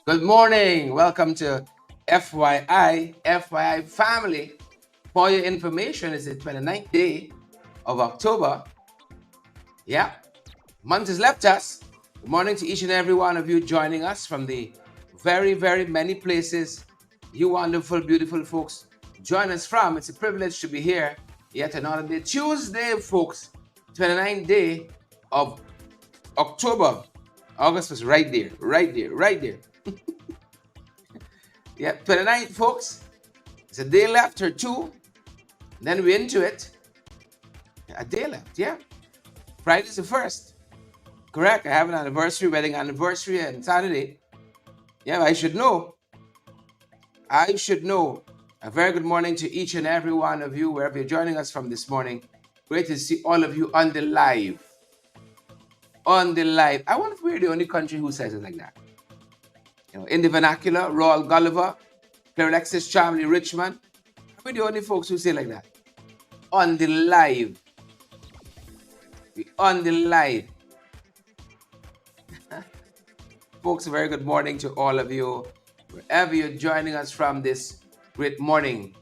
Good morning. Welcome to FYI, FYI family. For your information, it's the 29th day of October. Yeah, month has left us. Good morning to each and every one of you joining us from the very, very many places you wonderful, beautiful folks join us from. It's a privilege to be here yet another day. Tuesday, folks, 29th day of October. August was right there, right there, right there. Yeah, 29th, folks. It's a day left or two. Then we're into it. A day left, yeah. Friday's the first. Correct. I have an anniversary, wedding anniversary, and Saturday. Yeah, I should know. I should know. A very good morning to each and every one of you, wherever you're joining us from this morning. Great to see all of you on the live. On the live. I wonder if we're the only country who says it like that. In the vernacular, Royal Gulliver, Alexis, Charlie, Richmond. We're the only folks who say it like that. On the live. We on the live. Folks, a very good morning to all of you, wherever you're joining us from this great morning.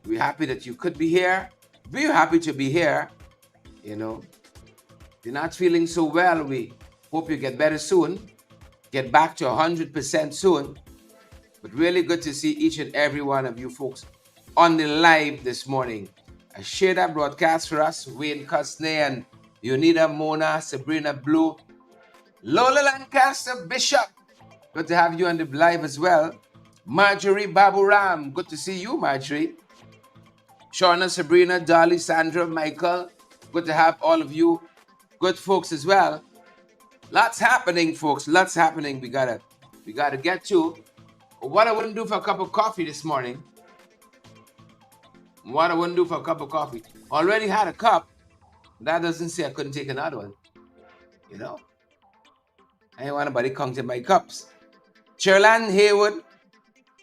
We're happy that you could be here. We're happy to be here. If you're not feeling so well, we hope you get better soon. Get back to 100% soon. But really good to see each and every one of you folks on the live this morning. I shared that broadcast for us. Wayne Cusney and Unida, Mona, Sabrina Blue, Lola Lancaster, Bishop. Good to have you on the live as well. Marjorie Baburam. Good to see you, Marjorie. Shauna, Sabrina, Dolly, Sandra, Michael. Good to have all of you good folks as well. Lots happening, folks. Lots happening. We gotta get to. What I wouldn't do for a cup of coffee this morning. What I wouldn't do for a cup of coffee. Already had a cup. That doesn't say I couldn't take another one. I ain't want nobody counting my cups. Cherlan Haywood,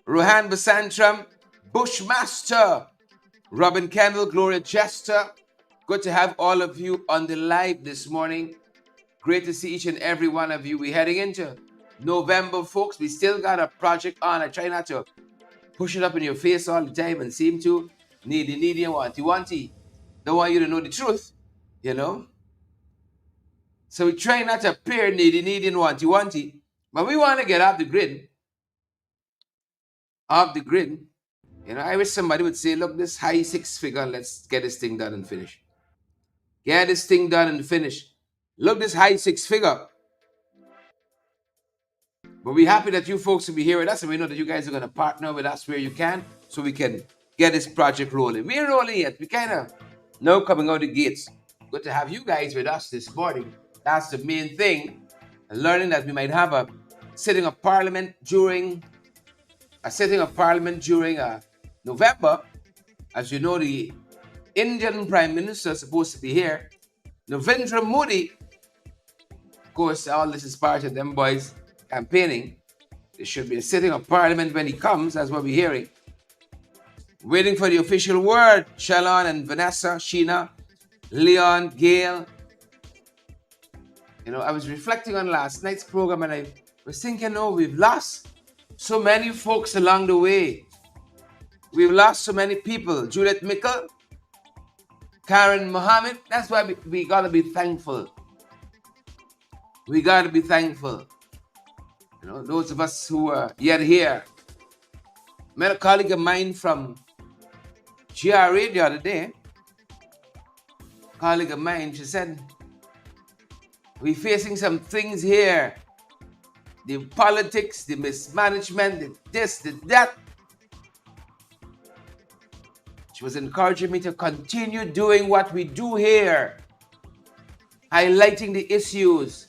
Rohan Basantram, Bushmaster, Robin Kendall, Gloria Chester. Good to have all of you on the live this morning. Great to see each and every one of you. We're heading into November, folks. We still got a project on. I try not to push it up in your face all the time and seem to needy and wanty. Don't want you to know the truth, So we try not to appear needy and wanty. But we want to get off the grid. Off the grid. I wish somebody would say, look, this high six figure, let's get this thing done and finish. Get this thing done and finish. Look, this high six figure. But we're happy that you folks will be here with us, and we know that you guys are going to partner with us where you can so we can get this project rolling. We're rolling yet. We kind of know coming out the gates. Good to have you guys with us this morning. That's the main thing. And learning that we might have a sitting of parliament during November. As you know, the Indian Prime Minister is supposed to be here. Narendra Modi. Of course, all this is part of them boys campaigning. There should be a sitting of parliament when he comes. That's what we're hearing. Waiting for the official word. Shalon and Vanessa, Sheena, Leon, Gail. I was reflecting on last night's program and I was thinking, we've lost so many folks along the way. We've lost so many people. Judith Mickle, Karen Mohammed. That's why we got to be thankful. We got to be thankful. Those of us who are yet here. Met a colleague of mine from GRA the other day. Colleague of mine, she said, we're facing some things here. The politics, the mismanagement, the this, the that. She was encouraging me to continue doing what we do here. Highlighting the issues.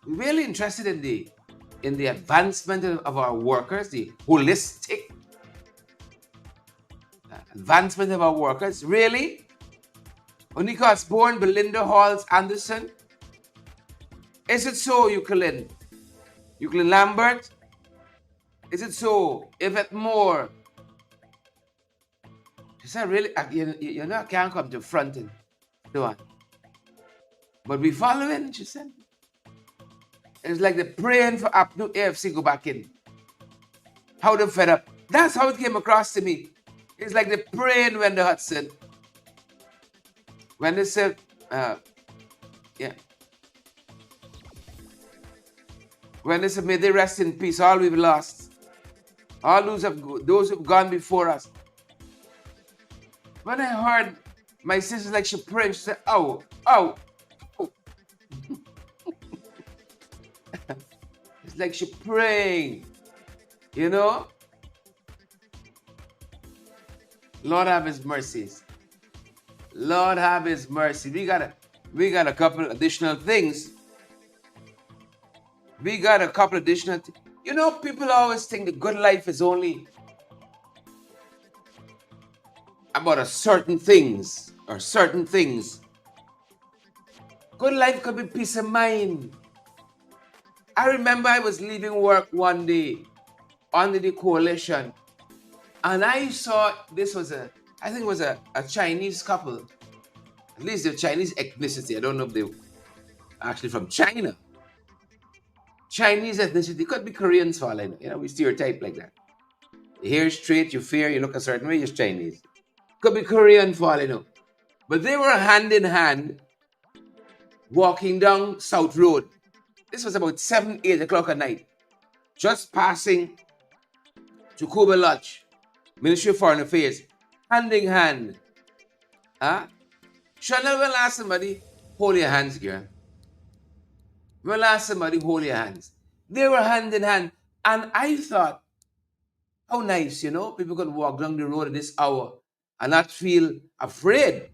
We're really interested in the advancement of our workers, the holistic advancement of our workers. Really? Onika Osborne, Belinda Halls Anderson. Is it so, Euclid? Euclid Lambert? Is it so? Yvette Moore? She said, really? I can't come to front and do it. But we following, she said. It's like they're praying for Apnu AFC go back in. How they're fed up. That's how it came across to me. It's like they're praying when the Hudson. When they said, yeah. When they said, may they rest in peace, all we've lost. All those who've gone before us. When I heard my sister, like, she prayed, she said, oh, oh, oh. It's like she praying, you know? Lord have his mercies. Lord have his mercy. We got a couple additional things. You know, people always think the good life is only about a certain things or certain things. Good life could be peace of mind. I remember I was leaving work one day under the coalition, and I saw I think it was a Chinese couple. At least they're Chinese ethnicity. I don't know if they're actually from China. Chinese ethnicity. Could be Koreans for all I know. You know, we stereotype like that. Your hair straight, you fair, you look a certain way, you're Chinese. Could be Korean for all I know. But they were hand in hand walking down South Road. This was about 7, 8 o'clock at night. Just passing to Cuba Lodge, Ministry of Foreign Affairs, hand in hand. Huh? Chanel will ask somebody, hold your hands, girl. We'll ask somebody, hold your hands. They were hand in hand. And I thought, how nice, you know, people could walk down the road at this hour and not feel afraid.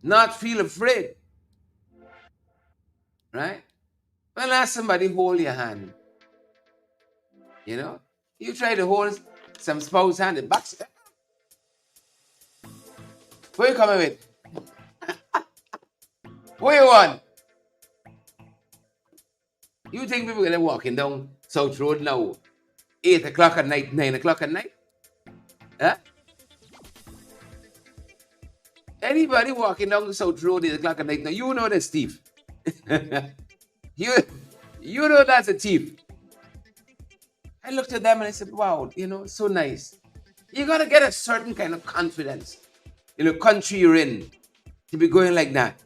Not feel afraid. Right? Well, ask somebody, hold your hand. You know? You try to hold some spouse hand and back. Where you coming with? Where you want? You think people are gonna walking down South Road now, 8 o'clock at night, 9 o'clock at night? Huh? Anybody walking down the South Road 8 o'clock at night, now you know that's thief. you know that's a thief. I looked at them and I said, wow, you know, so nice. You gotta get a certain kind of confidence in the country you're in to be going like that.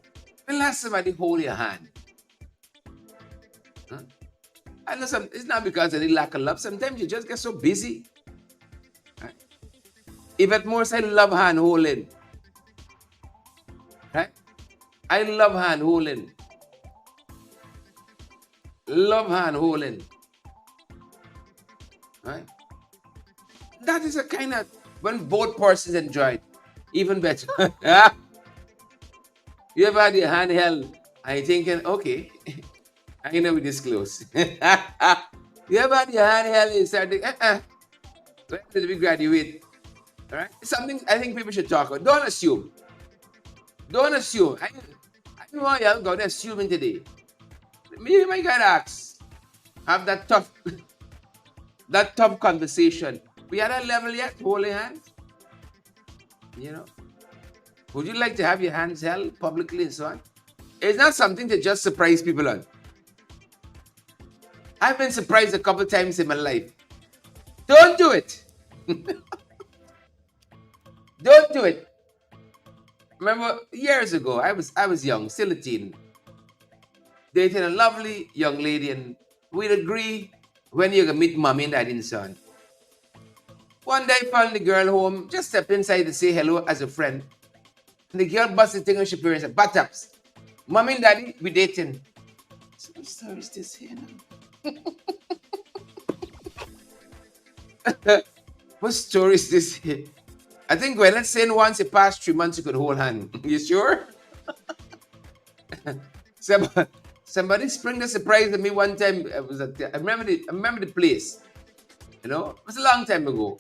Well, ask somebody hold your hand. Huh? I know it's not because of the lack of love. Sometimes you just get so busy. Right? If at most I love hand holding. Right? I love hand holding. Love hand holding. Right? That is a kind of when both persons enjoy it, even better. You ever had your hand held and you're thinking, okay, I know we this close. You ever had your hand held and you start thinking, when did we graduate? All right? It's something I think people should talk about. Don't assume. Don't assume. I don't want y'all go there assuming today. You might get asked. Have that tough conversation. We at that level yet, holding hands? You know? Would you like to have your hands held publicly and so on? It's not something to just surprise people on. I've been surprised a couple times in my life. Don't do it. Don't do it. Remember, years ago, I was young, still a teen, dating a lovely young lady, and we'd agree when you're gonna meet mommy and daddy and son. One day, I found the girl home, just stepped inside to say hello as a friend. And the girl busted thing on her parents and butt ups. Mommy and daddy, we dating. So what story is this here now? What story is this here? I think when let's say once it passed 3 months, you could hold hand. You sure? Somebody spring a surprise at me one time. I remember the place. You know, it was a long time ago.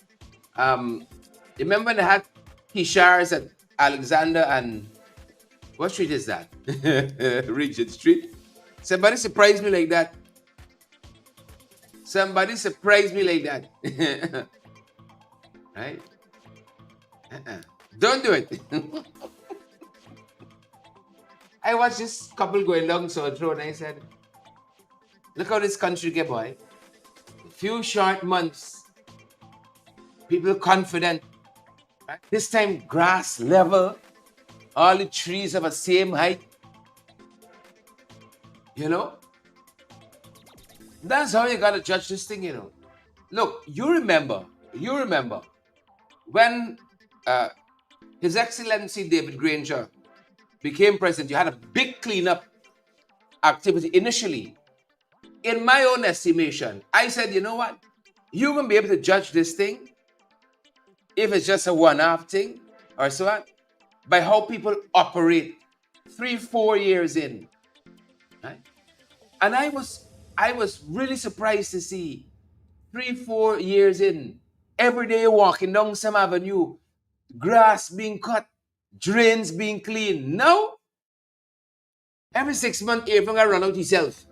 You remember they had Kishars at Alexander and what street is that? Regent Street. Somebody surprised me like that. Somebody surprised me like that. Right? Don't do it. I watched this couple going down South Road and I said, Look how this country get, boy. A few short months, people confident. Right? This time, grass level, all the trees have the same height. You know? That's how you gotta judge this thing, you know. Look, you remember when His Excellency David Granger became president, you had a big cleanup activity initially. In my own estimation, I said, you know what? You're going to be able to judge this thing if it's just a one-off thing or so on by how people operate 3-4 years in. Right? And I was really surprised to see 3-4 years in, every day walking down some avenue, grass being cut, drains being cleaned. Now, every 6 months, everyone gonna run out himself.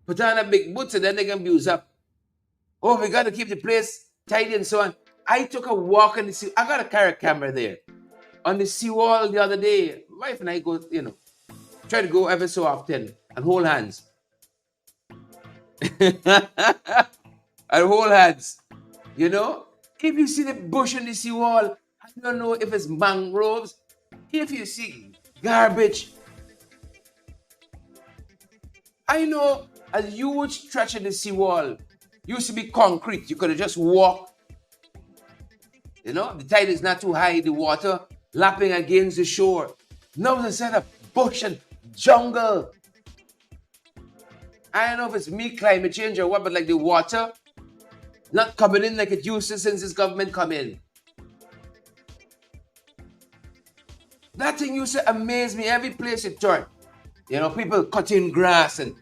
Put on a big boots and then they can be used up. Oh, we got to keep the place tidy and so on. I took a walk on the sea. I got to carry a camera there. On the seawall the other day, wife and I go, you know, try to go ever so often and hold hands. And hold hands. You know, if you see the bush on the seawall, I don't know if it's mangroves. If you see garbage, I know a huge stretch of the seawall used to be concrete. You could have just walked. You know, the tide is not too high, the water lapping against the shore. Now there's a set of bush and jungle. I don't know if it's me, climate change or what, but like the water not coming in like it used to since this government come in. That thing used to amaze me every place you turn. You know, people cutting grass and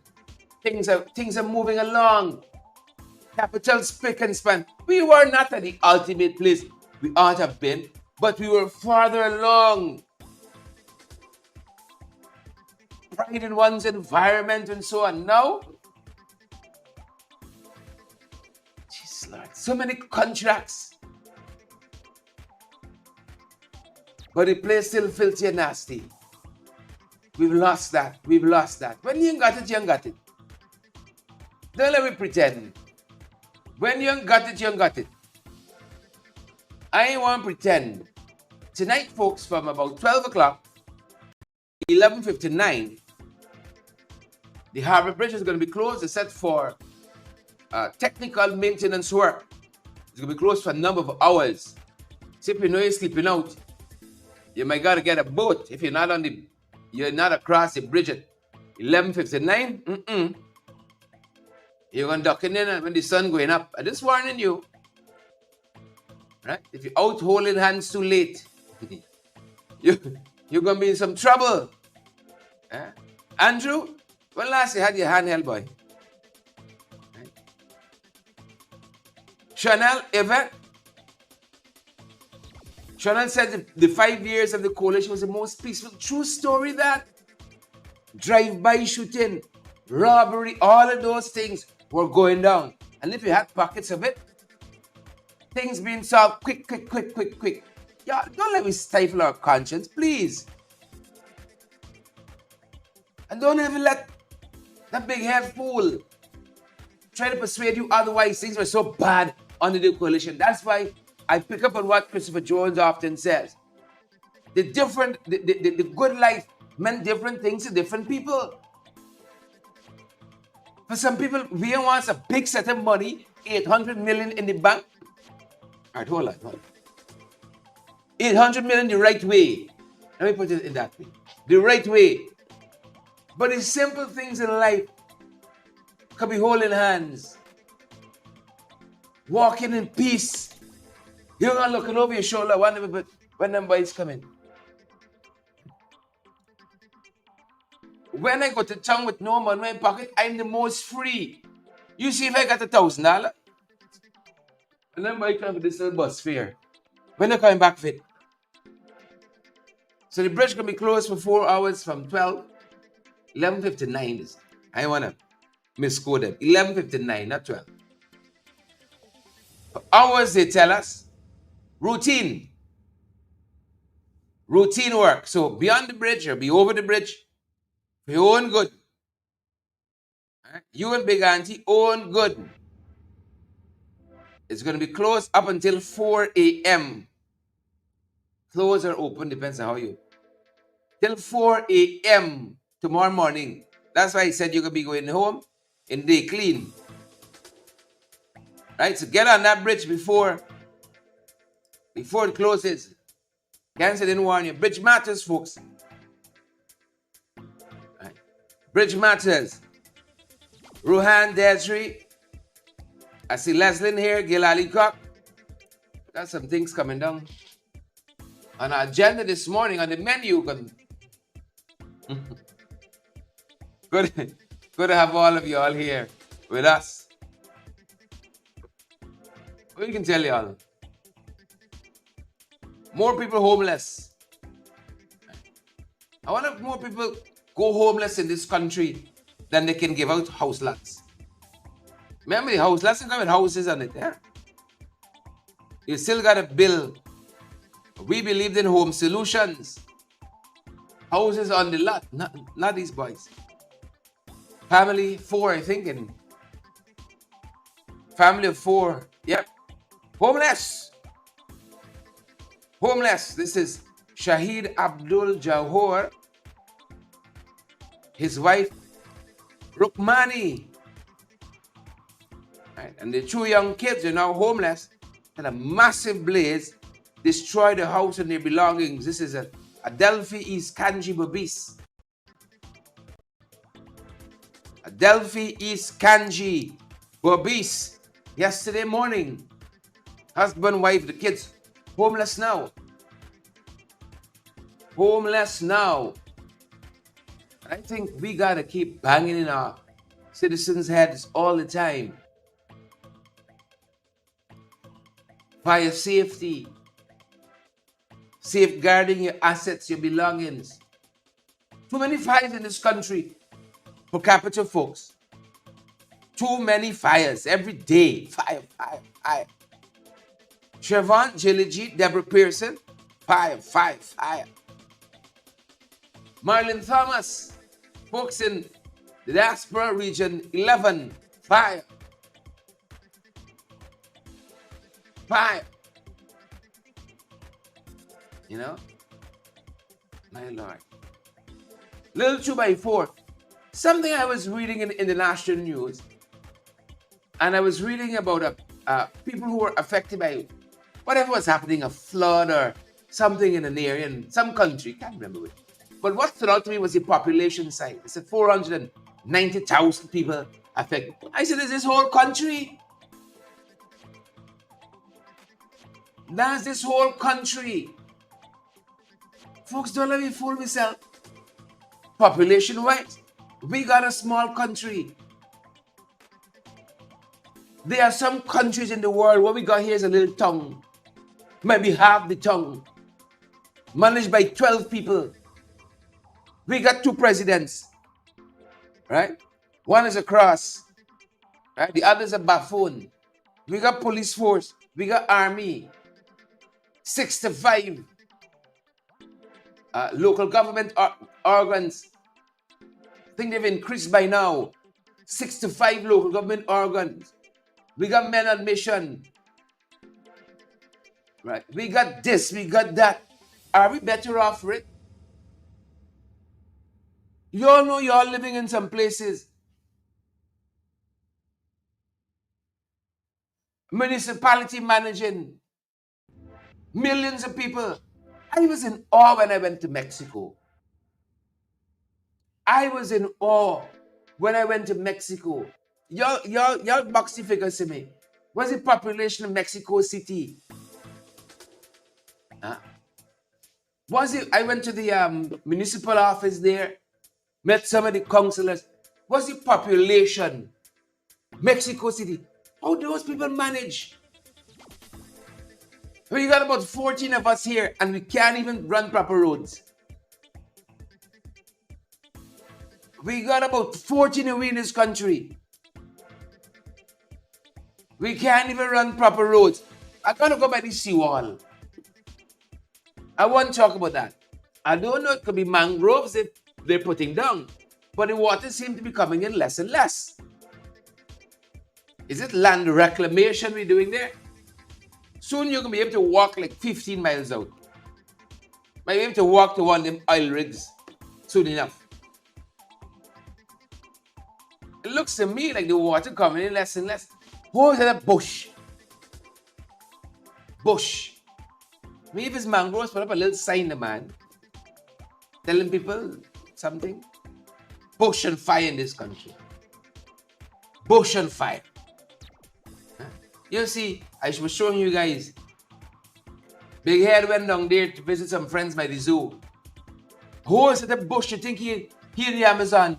things are moving along. Capital spick and span. We were not at the ultimate place we ought to have been, but we were farther along. Pride in one's environment and so on. Now, jeez, Lord, so many contracts. But the place still filthy and nasty. We've lost that. We've lost that. When you ain't got it, you ain't got it. Don't let me pretend. When you ain't got it, you ain't got it. I ain't want to pretend. Tonight, folks, from about 12 o'clock, 11:59, the Harbour Bridge is going to be closed except for technical maintenance work. It's going to be closed for a number of hours. So if you know you're sleeping out, you might got to get a boat. If you're not across the bridge at 11:59, you're going to duck in when the sun going up. I'm just warning you. Right? If you're out holding hands too late, you're going to be in some trouble. Andrew, when last you had your hand held, boy? Right? Chanel, Yvette? Chanel said the 5 years of the coalition was the most peaceful. True story that. Drive-by shooting, robbery, all of those things were going down. And if you had pockets of it, things being solved quick. Yeah, don't let me stifle our conscience, please. And don't ever let that big head fool try to persuade you otherwise. Things were so bad under the coalition. That's why I pick up on what Christopher Jones often says. The good life meant different things to different people. For some people, we wants a big set of money, 800 million in the bank. All right, hold on. 800 million the right way. Let me put it in that way. The right way. But the simple things in life could be holding hands, walking in peace. You're not looking over your shoulder when them boys come in. When I go to town with no money in my pocket, I'm the most free. You see if I got $1,000, and then boy come with this little bus fare. When they're coming back fit. So the bridge can be closed for 4 hours from 11:59. I want to misquote them. 11:59, not 12. For hours, they tell us. Routine work. So beyond the bridge or be over the bridge, for your own good. Right? You and Big Auntie own good. It's going to be closed up until 4 a.m. Close or open, depends on how you. Till 4 a.m. tomorrow morning. That's why I said you could be going home in day clean. Right? So get on that bridge before it closes. Cancer didn't warn you. Bridge matters, folks. Right. Bridge matters. Ruhan, Desri. I see Leslin here, Gil Ali Cock. Got some things coming down. On our agenda this morning, on the menu. Good to have all of you all here with us. We can tell y'all. More people homeless. I wonder if more people go homeless in this country than they can give out house lots. Remember the house lots come with houses on it, yeah? You still got to build. We believed in home solutions. Houses on the lot, not these boys. Family 4, I think, and family of 4. Yep. Homeless. Homeless. This is Shahid Abdul Jawhar. His wife, Rukmani. Right. And the 2 young kids are now homeless. And a massive blaze destroyed the house and their belongings. This is a Adelphi East Kanji Babis. Adelphi East Kanji Babis. Yesterday morning. Husband, wife, the kids. Homeless now. Homeless now. I think we gotta keep banging in our citizens' heads all the time. Fire safety. Safeguarding your assets, your belongings. Too many fires in this country for capital folks. Too many fires every day. Fire, fire, fire. Trevon, Jilijit, Deborah Pearson. Fire, fire, fire. Marlon Thomas. Folks in the diaspora region 11. Fire. Fire. You know? My Lord. Little 2x4. Something I was reading in the national news, and I was reading about people who were affected by whatever was happening, a flood or something in an area in some country, can't remember which. But what stood out to me was the population side. It said 490,000 people affected. I said, is this whole country? That's this whole country. Folks, don't let me fool myself. Population-wise, we got a small country. There are some countries in the world, what we got here is a little tongue. Maybe half the tongue. Managed by 12 people. We got 2 presidents. Right? One is a cross. Right? The other is a buffoon. We got police force. We got army. 65 local government organs. I think they've increased by now. 65 local government organs. We got men on mission. Right? We got this, we got that. Are we better off for it? You all know you're living in some places. Municipality managing. Millions of people. I was in awe when I went to Mexico. I was in awe when I went to Mexico. Y'all boxy figures to me. What's the population of Mexico City? Huh? I went to the municipal office there, met some of the councillors. What's the population? Mexico City. How do those people manage? We got about 14 of us here and we can't even run proper roads. We got about 14 of we in this country. We can't even run proper roads. I gotta go by the seawall. I want to talk about that. I don't know, it could be mangroves they're putting down, but the water seems to be coming in less and less. Is it land reclamation we're doing there? Soon you're going to be able to walk like 15 miles out. Might be able to walk to one of them oil rigs soon enough. It looks to me like the water coming in less and less. Oh, is that a bush? Bush. Maybe if it's mangroves, put up a little sign, the man, telling people something. Bush on fire in this country. Bush on fire. Huh? You see, I was showing you guys. Big Head went down there to visit some friends by the zoo. Who is it a bush? You think he in the Amazon?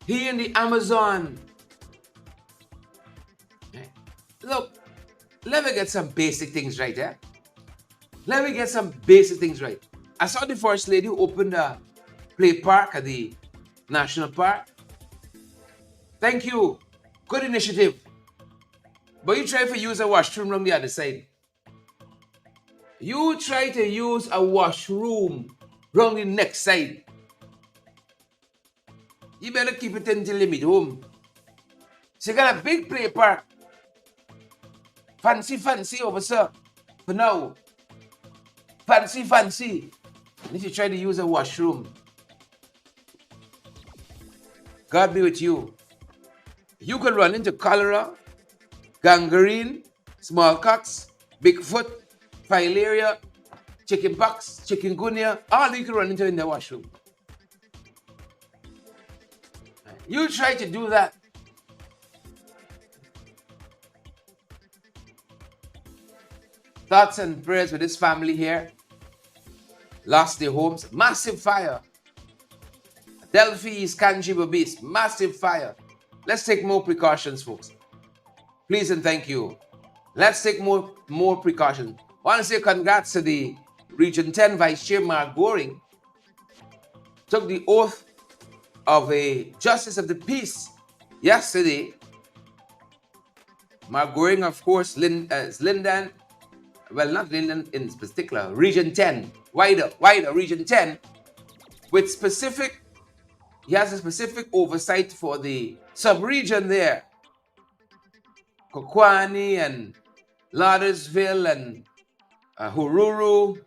He in the Amazon. Look, let me get some basic things right, eh? Let me get some basic things right. I saw the First Lady who opened a play park at the National Park. Thank you. Good initiative. But you try to use a washroom from the other side. You try to use a washroom from the next side. You better keep it until you meet home. So you got a big play park. Fancy over sir. For now. Fancy. And if you try to use a washroom, God be with you. You could run into cholera, gangrene, smallpox, Bigfoot, filaria, chickenpox, chikungunya, all you can run into in the washroom. You try to do that. Thoughts and prayers with this family here. Lost their homes. Massive fire. Delphi, Kanji, Babis. Massive fire. Let's take more precautions, folks. Please and thank you. Let's take more precautions. I want to say congrats to the Region 10 Vice Chair Mark Goring. Took the oath of a Justice of the Peace yesterday. Mark Goring, of course, is Linden. Well, not Linden in particular. Region 10. Wider Region 10. With specific, he has a specific oversight for the sub-region there. Kokwani and Laudersville and Hururu.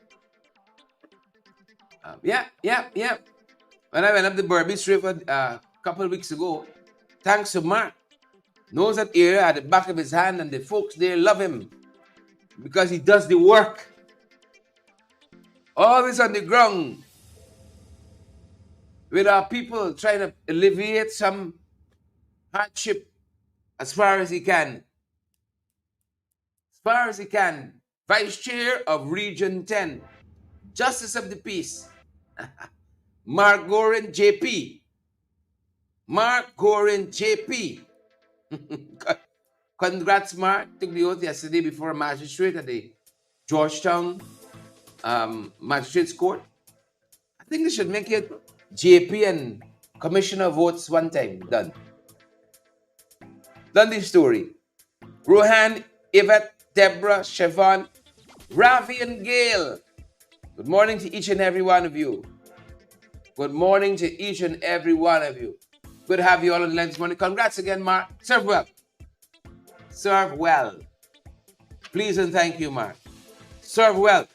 Yeah. When I went up the Berbice River a couple of weeks ago, thanks to Mark, knows that area at the back of his hand, and the folks there love him because he does the work. Always on the ground with our people, trying to alleviate some hardship as far as he can. Vice Chair of Region 10, Justice of the Peace, Mark Gorin JP. Congrats, Mark. Took the oath yesterday before a magistrate at the Georgetown Magistrates Court. I think they should make it JP and Commissioner votes one time. Done the story. Rohan, Yvette, Deborah, Siobhan, Ravi, and Gail. Good morning to each and every one of you. Good morning to each and every one of you. Good to have you all on the line this morning. Congrats again, Mark. Serve well. Please and thank you, Mark. Serve well.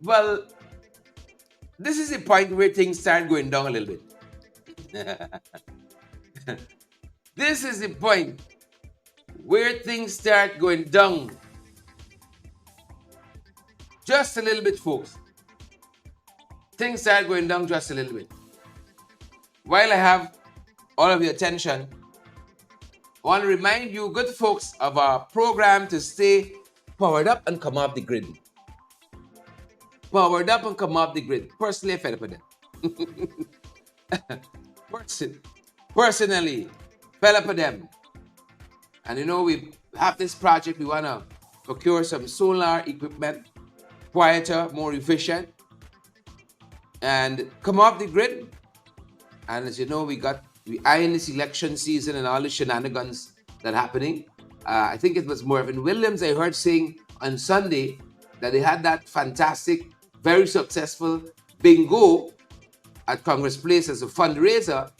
Well, this is the point where things start going down a little bit. This is the point where things start going down. Just a little bit, folks. Things start going down just a little bit. While I have all of your attention, I want to remind you, good folks, of our program to stay powered up and come off the grid. Powered up and come off the grid. Personally, I fed up with them. Personally, fed up with them. And you know, we have this project. We want to procure some solar equipment, quieter, more efficient, and come off the grid. And as you know, we are in this election season and all the shenanigans that are happening. I think it was Mervyn Williams I heard saying on Sunday that they had that fantastic, very successful bingo at Congress Place as a fundraiser.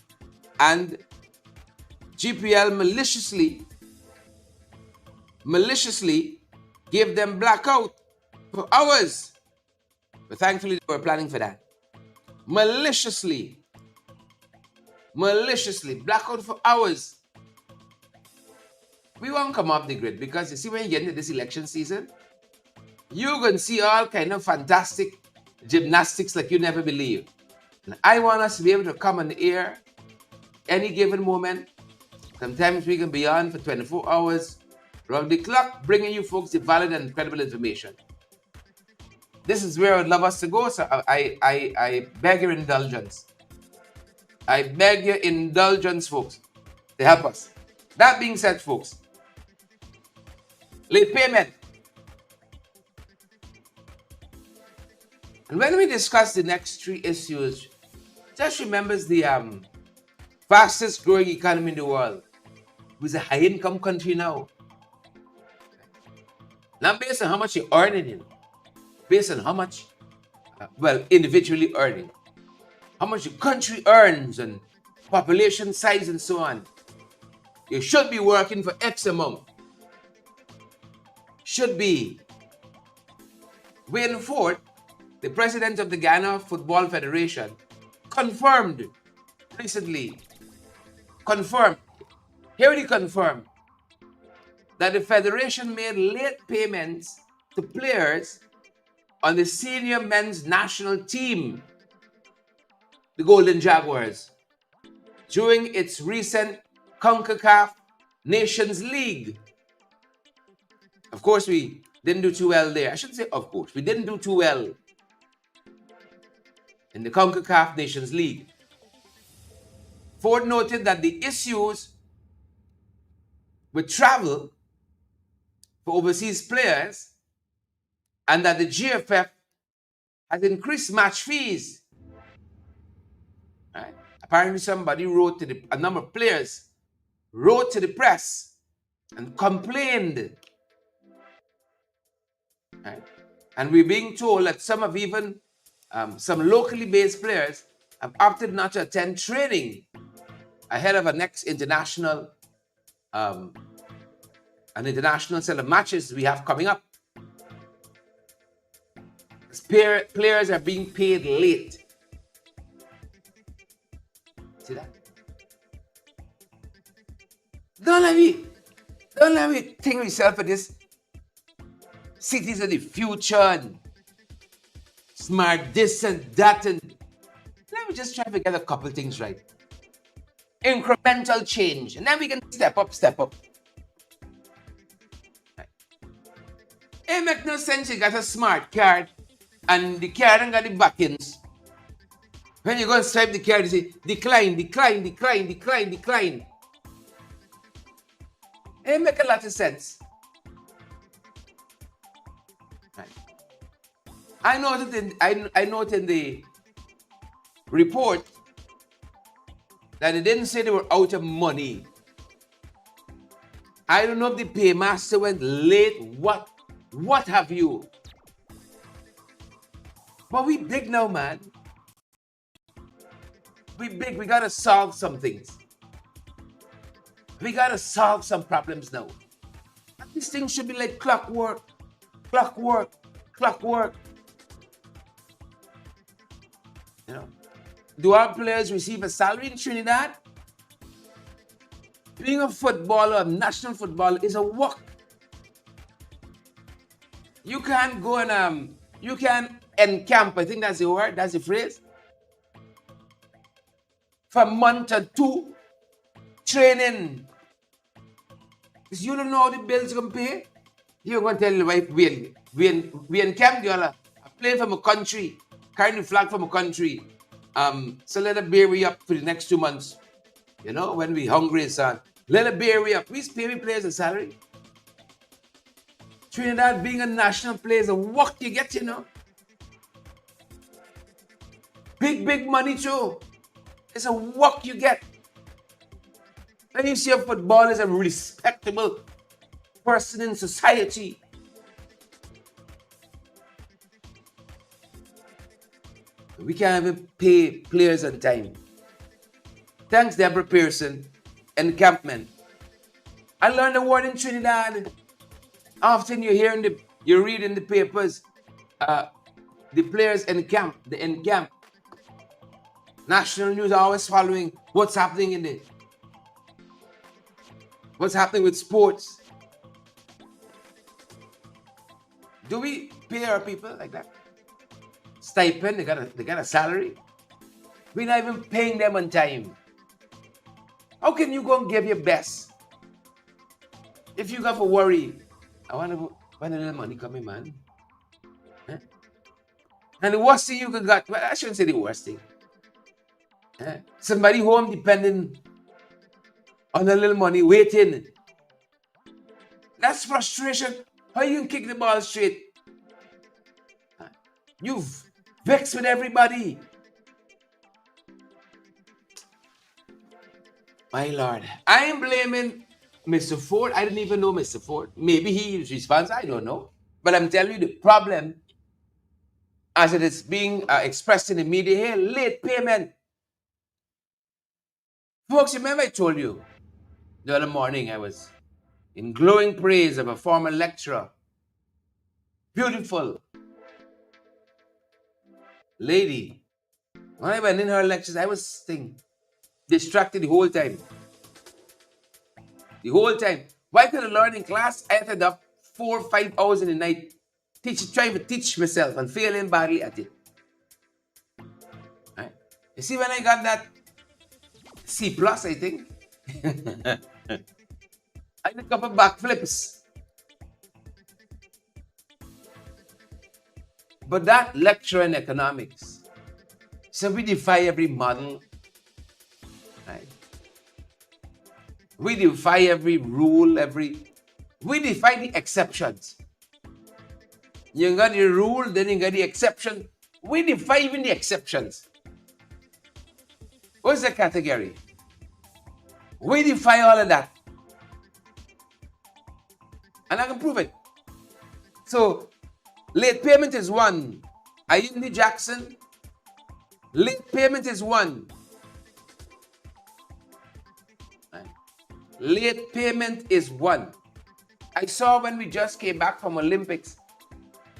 And GPL maliciously gave them blackout for hours. But thankfully, they were planning for that. Maliciously blackout for hours. We won't come off the grid because you see, when you get into this election season, you're going to see all kind of fantastic gymnastics like you never believe. And I want us to be able to come on the air any given moment. Sometimes we can be on for 24 hours around the clock, bringing you folks the valid and credible information. This is where I would love us to go, so I beg your indulgence. I beg your indulgence, folks, to help us. That being said, folks, late payment. And when we discuss the next three issues, just remember the fastest growing economy in the world. It's a high income country now. Not based on how much you're earning, based on how much, individually earning. How much the country earns and population size and so on. You should be working for X amount. Should be. Wayne Ford, the president of the Ghana Football Federation, confirmed recently. Here he confirmed that the federation made late payments to players on the senior men's national team, the Golden Jaguars, during its recent CONCACAF Nations League. Of course, we didn't do too well there. I shouldn't say of course. We didn't do too well in the CONCACAF Nations League. Ford noted that the issues with travel for overseas players and that the GFF has increased match fees. Right? Apparently somebody a number of players wrote to the press and complained. Right? And we're being told that some have even, some locally based players have opted not to attend training ahead of a next international, an international set of matches we have coming up. Players are being paid late. See that? Don't let me think myself for this cities of the future and smart this and that, and let me just try to get a couple things right. Incremental change, and then we can step up. Right. It makes no sense you got a smart card and the card ain't got the backings. When you go and swipe the card, you say decline. It makes a lot of sense. Right. I noted in the report that they didn't say they were out of money. I don't know if the paymaster went late, what have you. But we big now, man. We big, we gotta solve some things. We gotta solve some problems now. These things should be like clockwork. You know, do our players receive a salary in Trinidad? Being a footballer, a national footballer, is a work. You can't go and you can encamp, I think that's the word, that's the phrase, for a month or two, training. Because you don't know how the bills are going to pay. You're going to tell your wife, we encamp, y'all are playing from a country, carrying the flag from a country. So let it bear we up for the next 2 months. You know, when we hungry and son. Let it bear we up. We pay players a salary. Trinidad being a national player is a work you get, you know. Big money too. It's a work you get. When you see a footballer as a respectable person in society, we can't even pay players on time. Thanks, Deborah Pearson. Encampment. I learned the word in Trinidad. Often you read in the papers, the players encamp, the encamp. National news are always following what's happening what's happening with sports. Do we pay our people like that? Stipend, they got a salary. We're not even paying them on time. How can you go and give your best if you got to worry? I want to when the money coming, man. Eh? And the worst thing you could got, well, I shouldn't say the worst thing. Somebody home depending on a little money, waiting. That's frustration. How you can kick the ball straight? You've vexed with everybody. My Lord. I am blaming Mr. Ford. I didn't even know Mr. Ford. Maybe he is responsible. I don't know. But I'm telling you the problem as it is being expressed in the media here, late payment. Folks, remember I told you the other morning I was in glowing praise of a former lecturer. Beautiful lady. When I went in her lectures, I was distracted the whole time. The whole time. Why could I learn in class? I ended up 4 or 5 hours in the night trying to teach myself and failing badly at it. Right? You see, when I got that C plus, I think, I did a couple backflips. But that lecture in economics, so we defy every model, right? We defy every rule, we defy the exceptions. You got the rule, then you got the exception. We defy even the exceptions. What's the category? We defy all of that. And I can prove it. So, late payment is one. Ayindi Jackson, late payment is one. Late payment is one. I saw when we just came back from Olympics,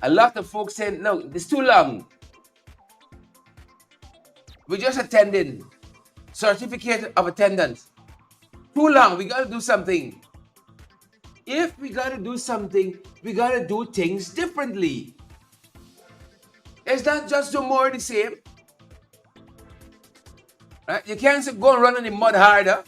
a lot of folks saying, no, it's too long. We just attended. Certificate of attendance. Too long. We got to do something. If we got to do something, we got to do things differently. It's not just do more of the same. Right? You can't go and run in the mud harder.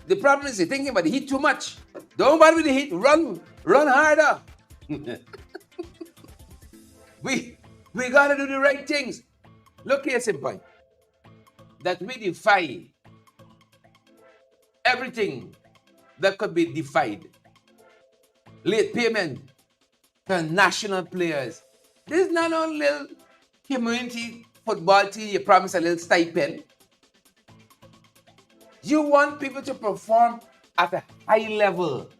The problem is you're thinking about the heat too much. Don't bother with the heat. Run harder. We got to do the right things. Look here, simple. That we defy everything that could be defied. Late payment to national players. This is not a little community football team. You promise a little stipend. You want people to perform at a high level.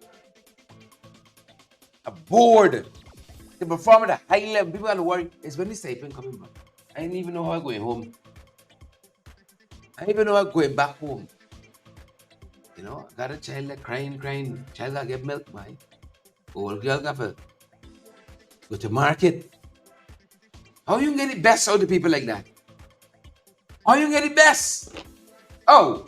A board to perform at a high level. People are worried, is when the stipend coming back? I didn't even know how I'm going home. I didn't even know I'm going back home. You know, I got a child that crying. Child that get milk, man. Old girl got to go to market. How you get the best out of people like that? How you get the best? Oh!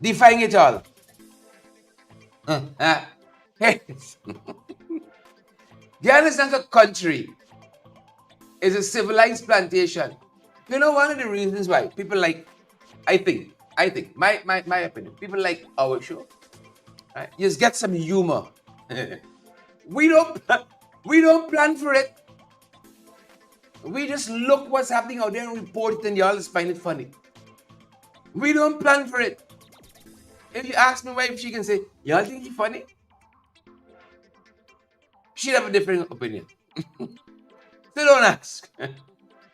Defying it all. Ghana is not a country. It's a civilized plantation. You know, one of the reasons why people like, I think, my opinion, people like our show, right? You just get some humor. We don't plan for it. We just look what's happening out there and report it, and y'all just find it funny. We don't plan for it. If you ask my wife, she can say, y'all think he's funny? She'd have a different opinion. So don't ask.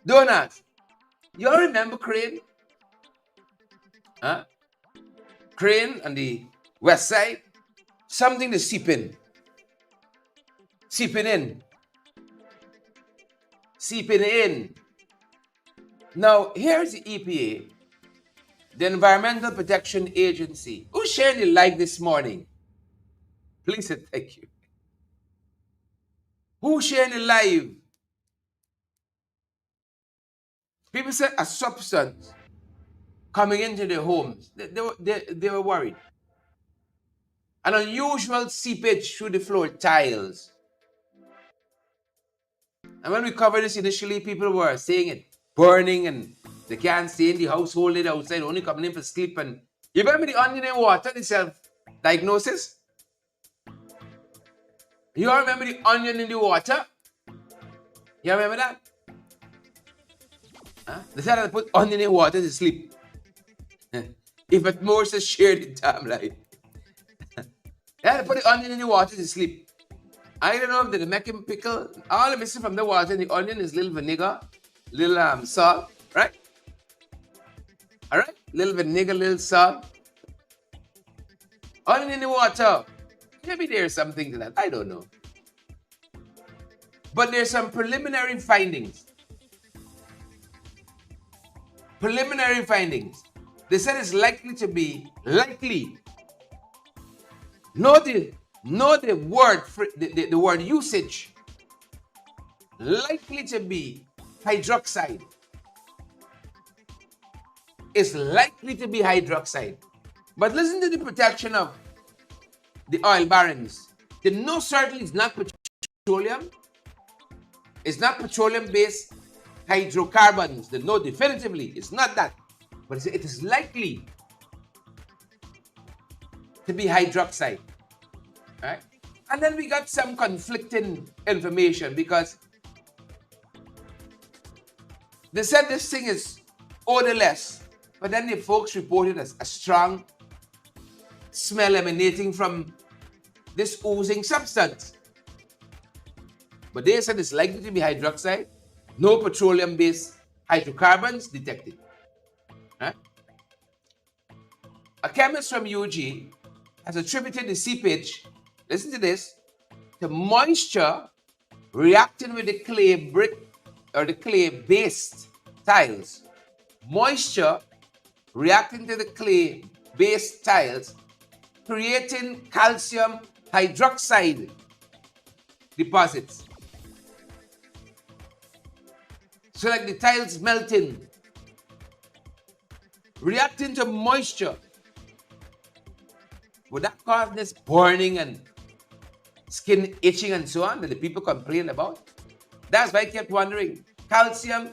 Don't ask. Y'all remember Crane? Huh? Crane on the west side? Something to seep in. Seeping in. seeping in. Now, here's the EPA, the Environmental Protection Agency. Who's sharing the live this morning? Please and thank you. Who's sharing the live? People said a substance coming into their homes. They were worried. An unusual seepage through the floor tiles. And when we covered this initially, people were saying it burning and they can't stay in the household, it outside, only coming in for sleep. And you remember the onion and water, the self-diagnosis? You all remember the onion in the water? You remember that? Huh? They said that they put onion in water to sleep. If at more says share the timeline. They had to put the onion in the water to sleep. I don't know if they make him pickle. All the missing from the water and the onion is little vinegar, little salt, right? All right? Little vinegar, little salt. Onion in the water. Maybe there's something to that. I don't know. But there's some preliminary findings. Preliminary findings. They said it's likely to be, Note the word usage. Likely to be hydroxide. It's likely to be hydroxide. But listen to the protection of the oil barons. They know certainly it's not petroleum. It's not petroleum-based hydrocarbons. They know definitively it's not that. But it is likely to be hydroxide. Right? And then we got some conflicting information because they said this thing is odorless, but then the folks reported as a strong smell emanating from this oozing substance. But they said it's likely to be hydroxide, no petroleum-based hydrocarbons detected. Right? A chemist from UG has attributed the seepage, listen to this, to moisture reacting with the clay brick or the clay-based tiles. Moisture reacting to the clay-based tiles, creating calcium hydroxide deposits. So like the tiles melting, reacting to moisture. Would that cause this burning and skin itching and so on that the people complain about? That's why I kept wondering. Calcium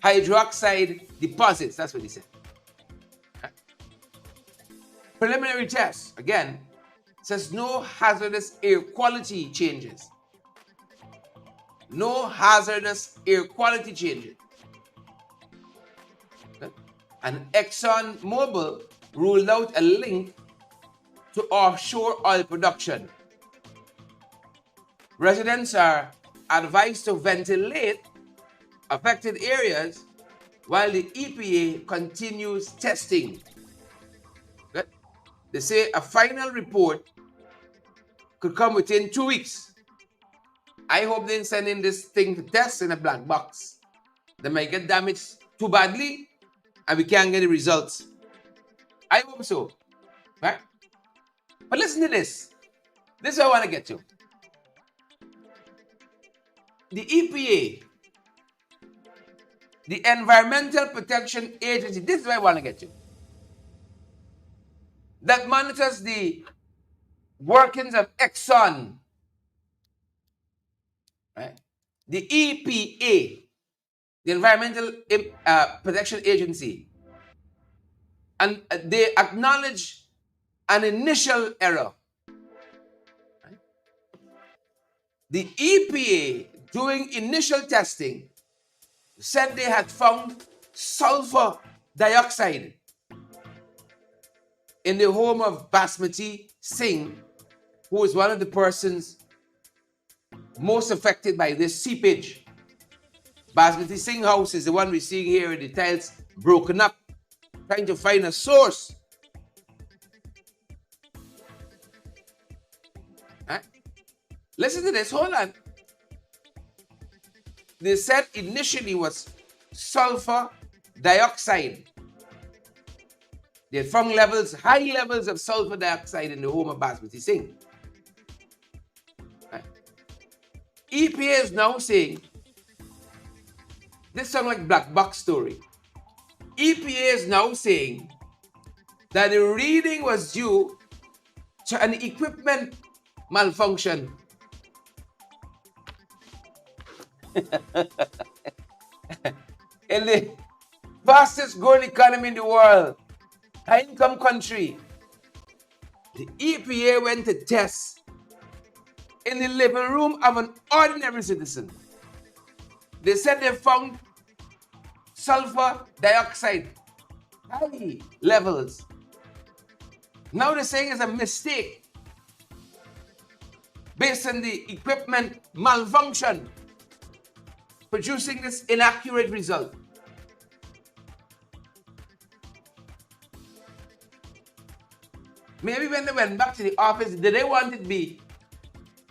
hydroxide deposits. That's what he said. Preliminary tests, again, says no hazardous air quality changes. No hazardous air quality changes. Okay. And ExxonMobil ruled out a link to offshore oil production. Residents are advised to ventilate affected areas while the EPA continues testing. Okay. They say a final report could come within 2 weeks. I hope they send in this thing to test in a black box. They might get damaged too badly and we can't get the results. I hope so. Right? But listen to this. This is what I want to get to. The EPA, the Environmental Protection Agency, this is what I want to get to, that monitors the workings of Exxon, right? The EPA, the Environmental Protection Agency, and they acknowledge an initial error. Right? The EPA, doing initial testing, said they had found sulfur dioxide in the home of Basmati Singh, who is one of the persons most affected by this seepage. Basmati Singh house is the one we're seeing here with the tiles broken up, trying to find a source. Right? Listen to this. Hold on. They said initially was sulfur dioxide. They found high levels of sulfur dioxide in the home of Basmati Singh. Right? EPA is now saying, this sounds like black box story. EPA is now saying that the reading was due to an equipment malfunction. In the fastest growing economy in the world, high-income country, the EPA went to test in the living room of an ordinary citizen. They said they found sulfur dioxide, high levels. Now they're saying it's a mistake based on the equipment malfunction, producing this inaccurate result. Maybe when they went back to the office, did they want it to be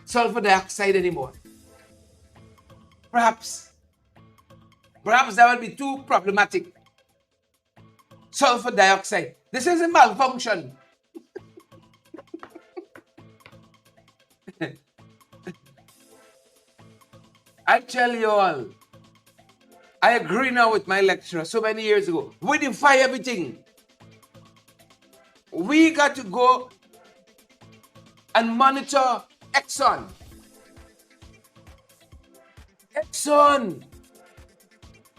sulfur dioxide anymore? Perhaps that would be too problematic. Sulfur dioxide. This is a malfunction. I tell you all, I agree now with my lecturer so many years ago. We defy everything. We got to go and monitor Exxon.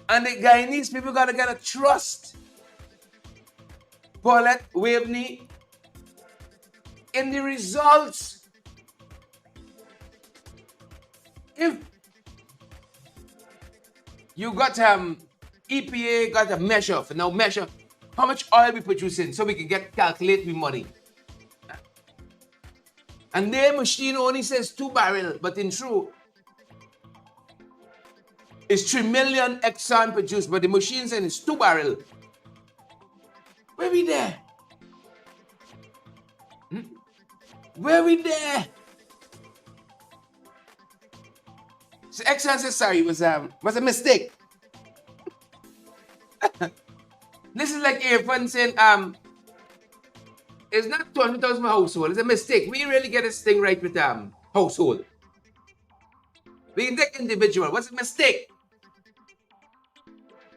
And the Guyanese people got to get a trust Paulette Waveney in the results. If you got EPA got a measure how much oil we producing so we can calculate the money. And their machine only says 2 barrels, but in truth, it's 3 million Exxon produced, but the machine says it's 2 barrels. Where we there? Where we there? So Exxon says sorry, it was a mistake. This is like Irfan saying, it's not 200,000 per household, it's a mistake. We really get this thing right with household. We can take individual. What's a mistake?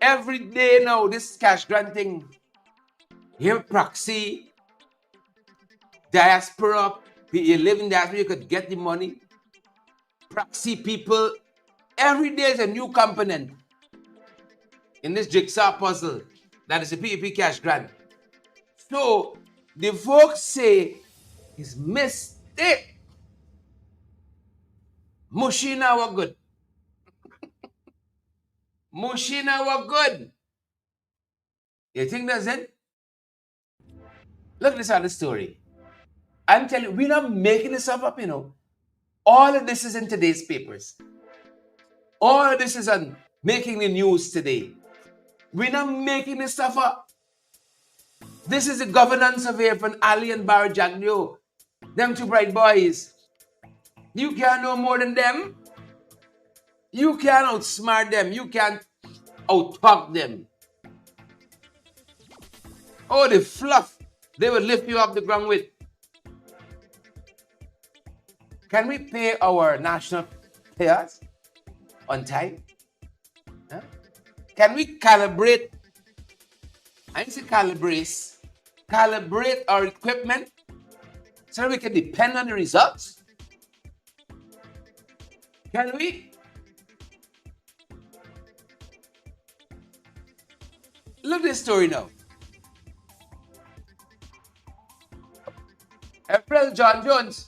Every day now, this cash granting, here proxy, diaspora, you live in diaspora, you could get the money. Proxy people, every day is a new component in this jigsaw puzzle that is a PPP cash grant. So the folks say it's mistake. Mushina were good. Mushina were good. You think that's it? Look at this other story. I'm telling you, we're not making this stuff up, All of this is in today's papers. All of this is on making the news today. We're not making this stuff up. This is the governance survey from Ali and Barry Jagnio. Them 2 bright boys. You can't know more than them. You can't outsmart them. You can't out-talk them. Oh, the fluff they will lift you off the ground with. Can we pay our national payers on time? Huh? Can we calibrate? I didn't say calibrate our equipment so that we can depend on the results? Can we? Look at this story now. April John Jones.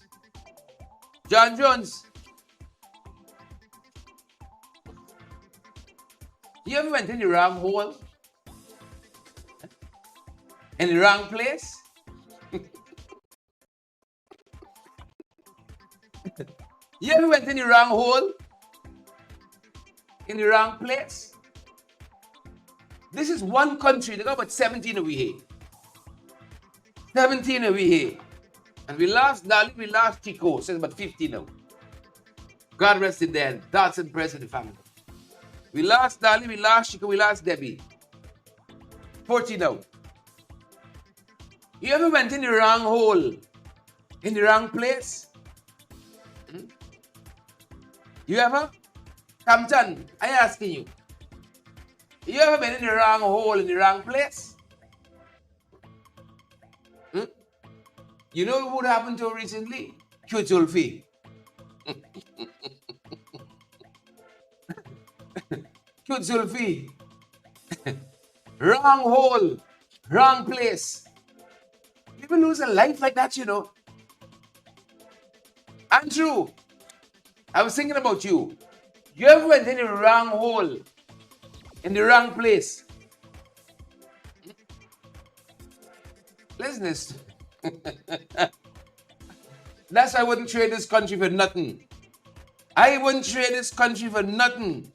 You ever went in the wrong hole? In the wrong place? You ever went in the wrong hole? In the wrong place? This is one country, they got about 17 over here. 17 over here. And we lost Dolly, we lost Chico, so it's about 50 now. God rest it dead. Thoughts and prayers for the family. We lost Dolly, we lost Chico, we lost Debbie. 40 now. You ever went in the wrong hole? In the wrong place? You ever? Compton, I asking you. You ever been in the wrong hole in the wrong place? You know what happened to her recently? Cute Zulfi. Cute Zulfi. Wrong hole, wrong place. People lose a life like that, you know. Andrew, I was thinking about you. You ever went in the wrong hole, in the wrong place? Listen to this. That's why I wouldn't trade this country for nothing. I wouldn't trade this country for nothing.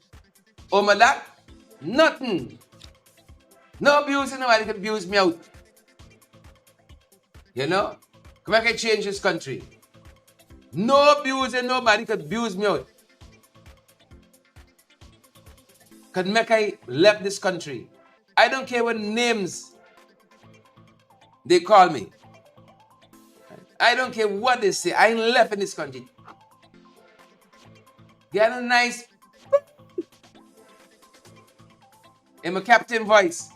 Oh my dad, nothing. No abusing, nobody can abuse me out. You know? Come back and change this country. No abusing, nobody can abuse me out. Can make I left this country. I don't care what names they call me. I don't care what they say. I ain't left in this country. Get a nice in my captain voice.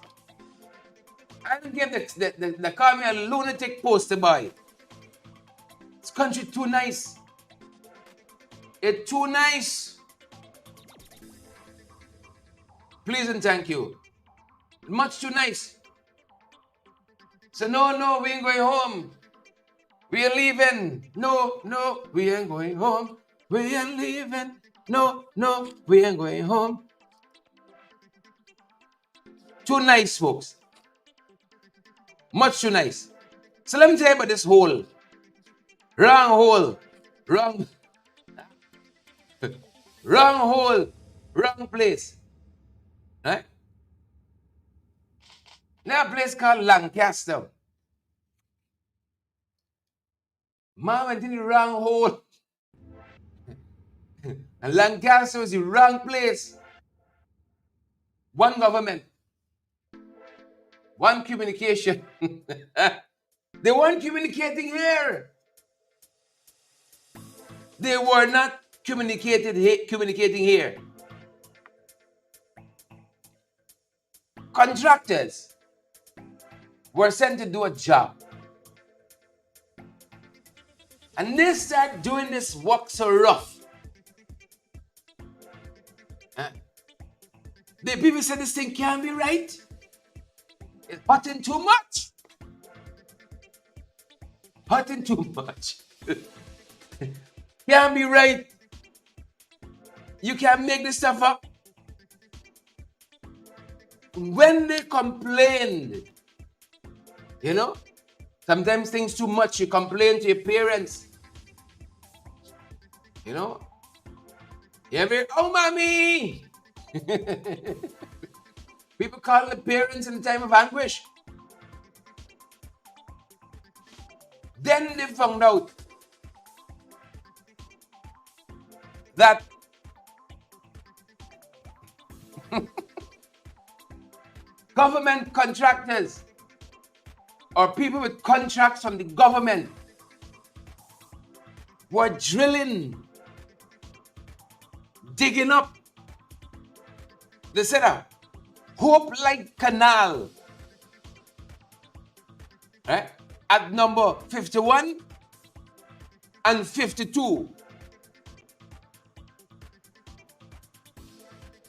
I don't care if they call me a lunatic poster boy. This country too nice. It's too nice. Please and thank you. Much too nice. So no, we ain't going home. We are leaving. No, we ain't going home. We ain't leaving. No, we ain't going home. Too nice, folks. Much too nice. So let me tell you about this hole. Wrong hole. Wrong hole. Wrong place. Right? Now a place called Lancaster. Man went in the wrong hole. And Lancaster was the wrong place. One government. One communication. They weren't communicating here. They were not communicating here. Contractors were sent to do a job. And they start doing this work so rough. The people said this thing can't be right. It's hurting too much. Hurting too much. Can't be right. You can't make this stuff up. When they complained, you know, sometimes things too much, you complain to your parents. You know? You ever, oh mommy! People call the parents in the time of anguish. Then they found out that government contractors or people with contracts from the government were drilling, digging up. They said a Hope-like canal, right? At number 51 and 52.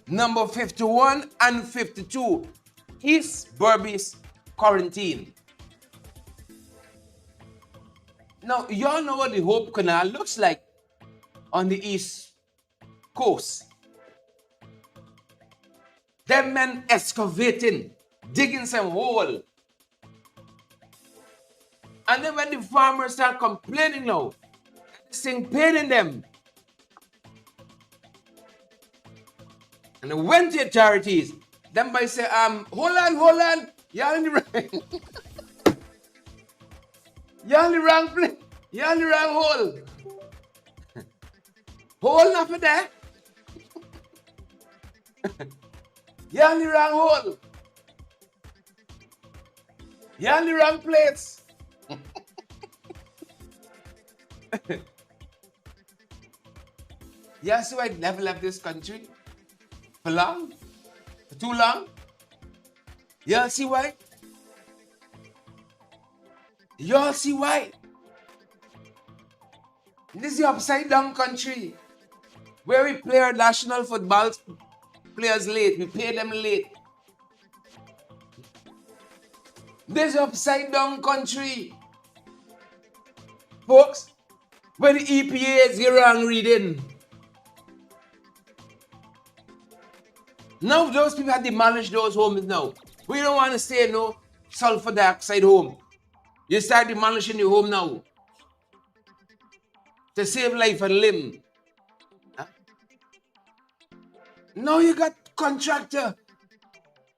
Number 51 and 52, East Berbice Quarantine. Now, y'all know what the Hope Canal looks like on the East Coast. Them men excavating, digging some hole. And then when the farmers start complaining now, this thing paining them. And they went to authorities. Them by say, hold on. Y'all in the right. Y'all in the wrong place. You're in the wrong hole. Hole not for there. You're in the wrong hole. You're in the wrong place. Yeah, so I never left this country for long, for too long. Y'all see why? Y'all see why? This is the upside down country where we play our national football players late. We pay them late. This upside down country, folks, where the EPA is wrong reading. Now those people have demolished those homes now. We don't want to stay no sulfur dioxide home. You start demolishing the home now to save life and limb. Huh? Now you got contractor.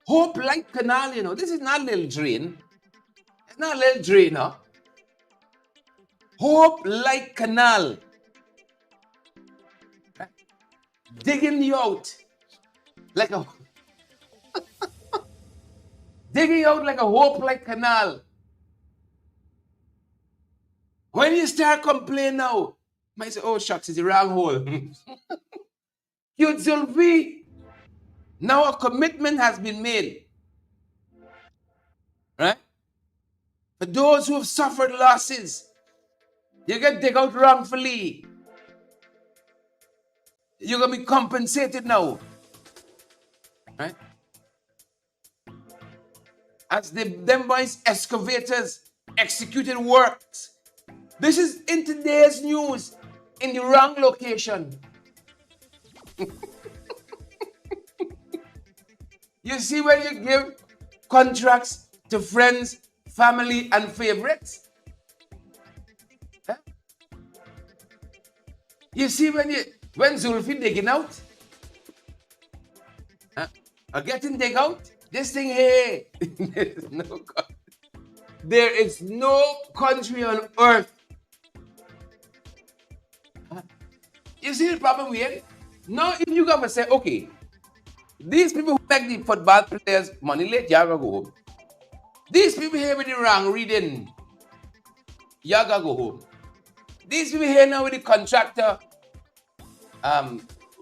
Hope Light Canal, you know. This is not a little drain. It's not a little drain, huh? Hope Light Canal. Digging you out like a digging out like a Hope Light Canal. When you start complaining now, might say, oh shucks, it's the wrong hole. Cute Zulfi, now a commitment has been made. Right? For those who have suffered losses, you get dig out wrongfully. You're gonna be compensated now. Right? As them boys excavators executed works. This is in today's news in the wrong location. You see when you give contracts to friends, family, and favorites? Huh? You see when Zulfi digging out? Huh? Or getting dig out? This thing here. There is no country on earth. You see the problem we have? Now, if you go and say, okay, these people who make the football players money late, y'all gotta go home. These people here with the wrong reading, y'all gotta go home. These people here now with the contractor,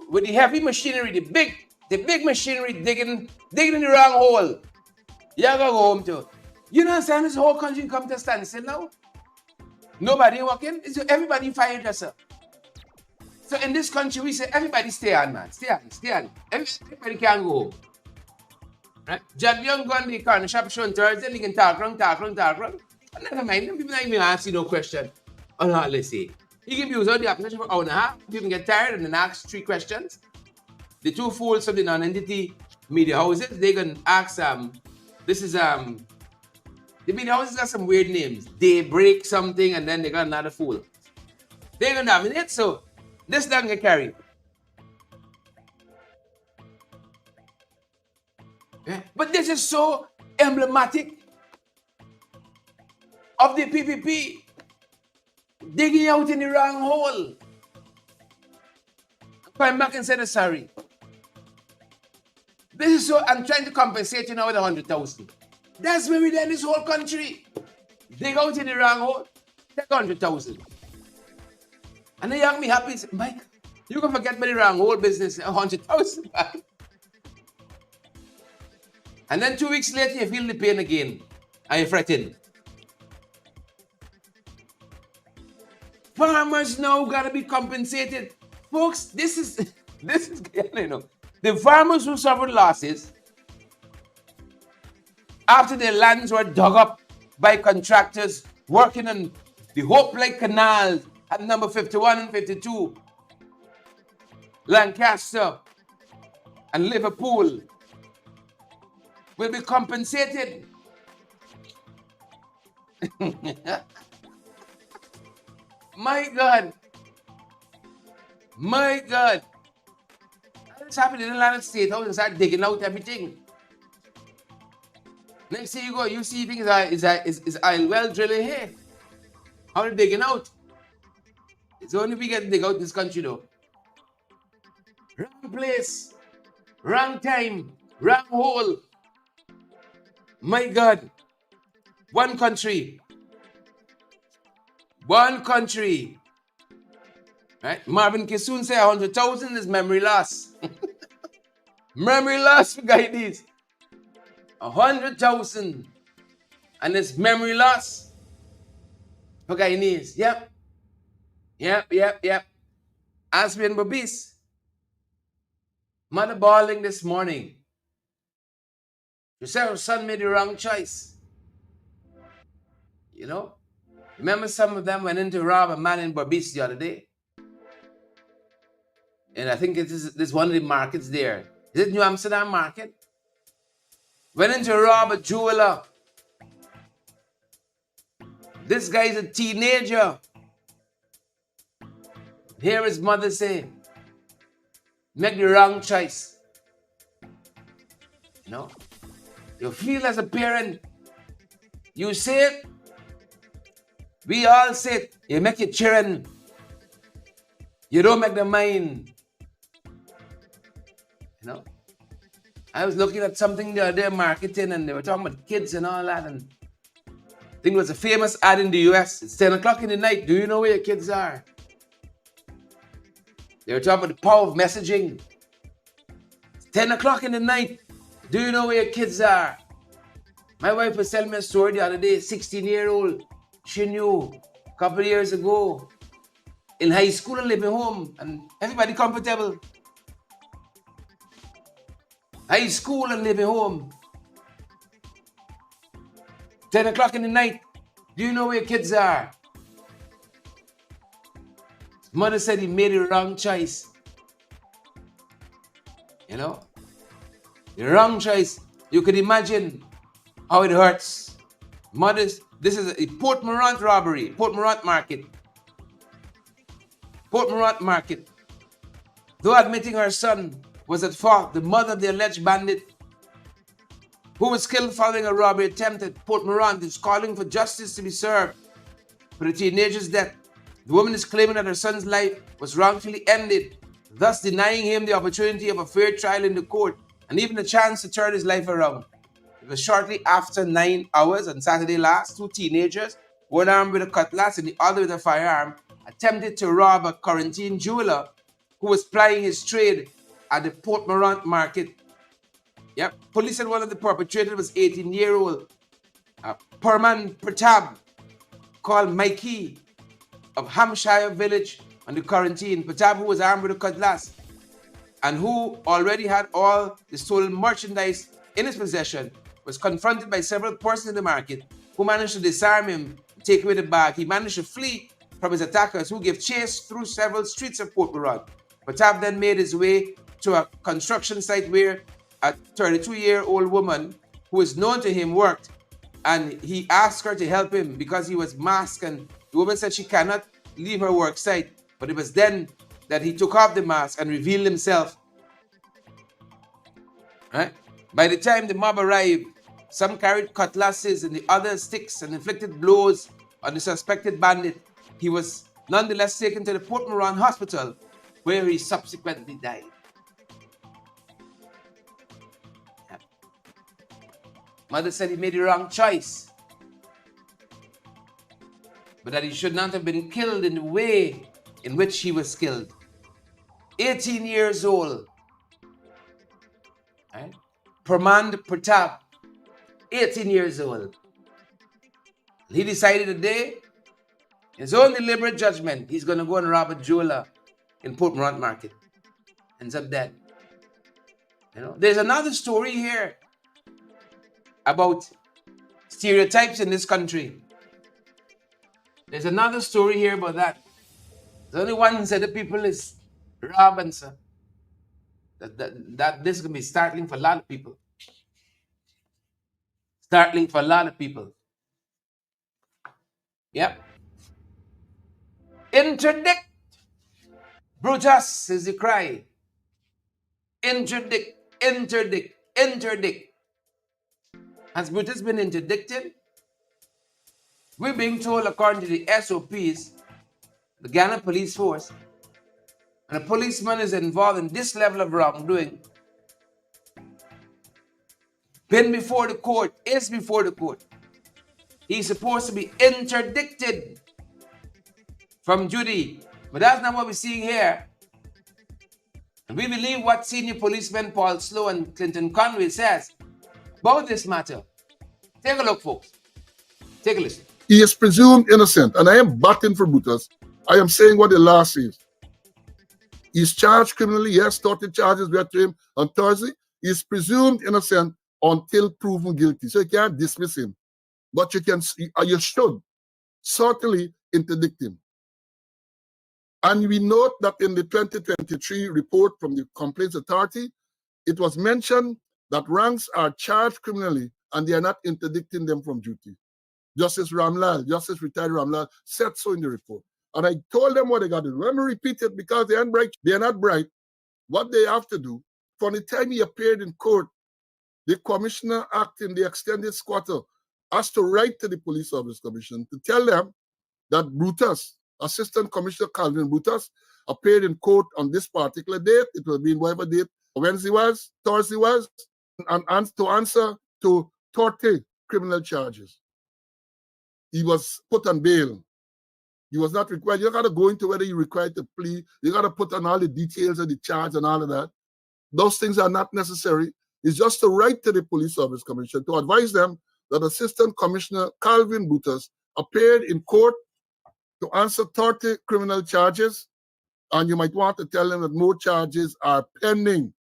with the heavy machinery, the big machinery digging in the wrong hole, y'all gotta go home too. You know what I'm saying? This whole country come to a standstill now. Nobody working, so everybody fired yourself. So in this country, we say, everybody stay on, man. Stay on. Everybody can go home. Right? John Young go on the corner shop showing Thursday, they can talk wrong. And never mind, them people not even ask you no question. On all they say. You can use all the application for an hour and a half. People get tired and then ask 3 questions. The 2 fools from the non-entity media houses, they can ask, this is, the media houses got some weird names. They break something and then they got another fool. They're going to dominate, so this doesn't get carried. Yeah. But this is so emblematic of the PPP digging out in the wrong hole. Come back and say sorry. This is so, I'm trying to compensate you now with 100,000. That's where we did in this whole country. Dig out in the wrong hole, take 100,000. And then young me happy, say, Mike, you can forget me the wrong whole business, 100,000. And then 2 weeks later, you feel the pain again. And you're fretting. Farmers now gotta be compensated. Folks, this is, you know, the farmers who suffered losses after their lands were dug up by contractors working on the Hope Light Canal at number 51 and 52, Lancaster and Liverpool, will be compensated. My God. It's happening in the United States. How they start digging out everything. Next thing you go, you see things is well drilling here. How they digging out? It's only we get to dig out this country though. Wrong place, wrong time, wrong hole. My God. One country. Right? Marvin Kissoon say 100,000 is memory loss. Memory loss for Guyanese. 100,000. And it's memory loss for Guyanese. Yep. Aspen Babis. Mother bawling this morning. She said her son made the wrong choice. You know? Remember some of them went in to rob a man in Berbice the other day? And I think this one of the markets there. Is it New Amsterdam market? Went in to rob a jeweler. This guy is a teenager. Hear his mother say, make the wrong choice. You know? You feel as a parent, you say it, we all say it, you make your children, you don't make them mind. You know? I was looking at something the other day, marketing, and they were talking about kids and all that, and I think it was a famous ad in the US. It's 10 o'clock in the night. Do you know where your kids are? They were talking about the power of messaging. It's 10 o'clock in the night. Do you know where your kids are? My wife was telling me a story the other day, 16-year-old. She knew a couple of years ago in high school and living home, and everybody comfortable. High school and living home. 10 o'clock in the night. Do you know where your kids are? His mother said he made the wrong choice. You know? The wrong choice. You could imagine how it hurts. Mothers, this is a Port Morant robbery. Port Morant market. Port Morant market. Though admitting her son was at fault, the mother of the alleged bandit who was killed following a robbery attempt at Port Morant is calling for justice to be served for the teenager's death. The woman is claiming that her son's life was wrongfully ended, thus denying him the opportunity of a fair trial in the court and even a chance to turn his life around. It was shortly after 9 hours on Saturday last, two teenagers, one armed with a cutlass and the other with a firearm, attempted to rob a quarantine jeweler who was plying his trade at the Port Morant market. Yep, police said one of the perpetrators was 18-year-old Perman Pratap, called Mikey, of Hampshire Village on the quarantine. Pratap, who was armed with a cutlass and who already had all the stolen merchandise in his possession, was confronted by several persons in the market who managed to disarm him and take away the bag. He managed to flee from his attackers, who gave chase through several streets of Port Morant. Pratap then made his way to a construction site where a 32-year-old woman who is known to him worked, and he asked her to help him because he was masked, and the woman said she cannot leave her work site. But it was then that he took off the mask and revealed himself. Right? By the time the mob arrived, some carried cutlasses and the others sticks and inflicted blows on the suspected bandit. He was nonetheless taken to the Port Morant hospital, where he subsequently died. Mother said he made the wrong choice, but that he should not have been killed in the way in which he was killed. 18 years old. Right? Perman Pratap, 18 years old. He decided today, his own deliberate judgment, he's going to go and rob a jeweler in Port Morant market. Ends up dead. You know, there's another story here about stereotypes in this country. There's another story here about that. The only one said the people is rob and so that this is going to be startling for a lot of people. Startling for a lot of people. Yep. Interdict. Brutus is the cry. Interdict, interdict, interdict. Has Brutus been interdicted? We're being told, according to the SOPs, the Ghana police force, and a policeman is involved in this level of wrongdoing, been before the court, is before the court, he's supposed to be interdicted from duty. But that's not what we're seeing here. And we believe what senior policeman Paul Slow and Clinton Conway says about this matter. Take a look, folks. Take a listen. He is presumed innocent, and I am batting for Brutus. I am saying what the law says. He's charged criminally, yes, 30 charges read to him on Thursday. He is presumed innocent until proven guilty. So you can't dismiss him. But you should certainly interdict him. And we note that in the 2023 report from the Complaints Authority, it was mentioned that ranks are charged criminally and they are not interdicting them from duty. Justice retired Ramlal, said so in the report. And I told them what they got to do. Let me repeat it because they aren't bright. They are not bright. What they have to do, from the time he appeared in court, the commissioner acting the extended squatter has to write to the Police Service Commission to tell them that Brutus, Assistant Commissioner Calvin Brutus, appeared in court on this particular date. It will be whatever date Wednesday was, Thursday was, and to answer to 30 criminal charges. He was put on bail. He was not required. You got to go into whether you're required to plea. You got to put on all the details of the charge and all of that. Those things are not necessary. It's just to write to the Police Service Commission to advise them that Assistant Commissioner Calvin Brutus appeared in court to answer 30 criminal charges, and you might want to tell them that more charges are pending.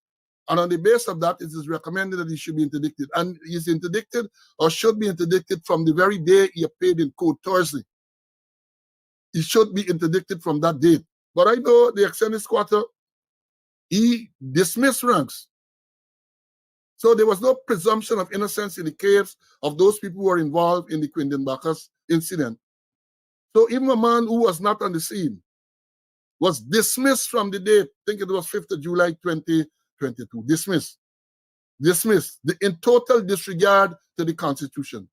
And on the basis of that, it is recommended that he should be interdicted. And he's interdicted or should be interdicted from the very day he appeared in court, Thursday. He should be interdicted from that date. But I know the extended squatter, he dismissed ranks. So there was no presumption of innocence in the case of those people who were involved in the Quindon Bacchus incident. So even a man who was not on the scene was dismissed from the date, I think it was 5th of July 2022. Dismissed. In total disregard to the Constitution.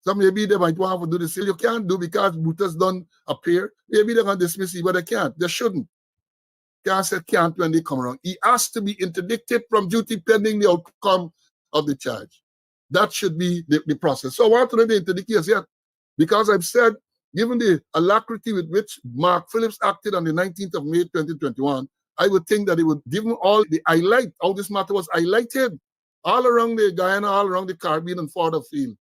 So maybe they might want to do this. You can't do because Brutus don't appear. Maybe they're going to dismiss it, but they can't. They shouldn't. Can't say can't when they come around. He has to be interdicted from duty pending the outcome of the charge. That should be the process. So I want to know the interdict yet. Because I've said, given the alacrity with which Mark Phillips acted on the 19th of May 2021, I would think that it would give him all the highlight, how this matter was highlighted all around the Guyana, all around the Caribbean and further field.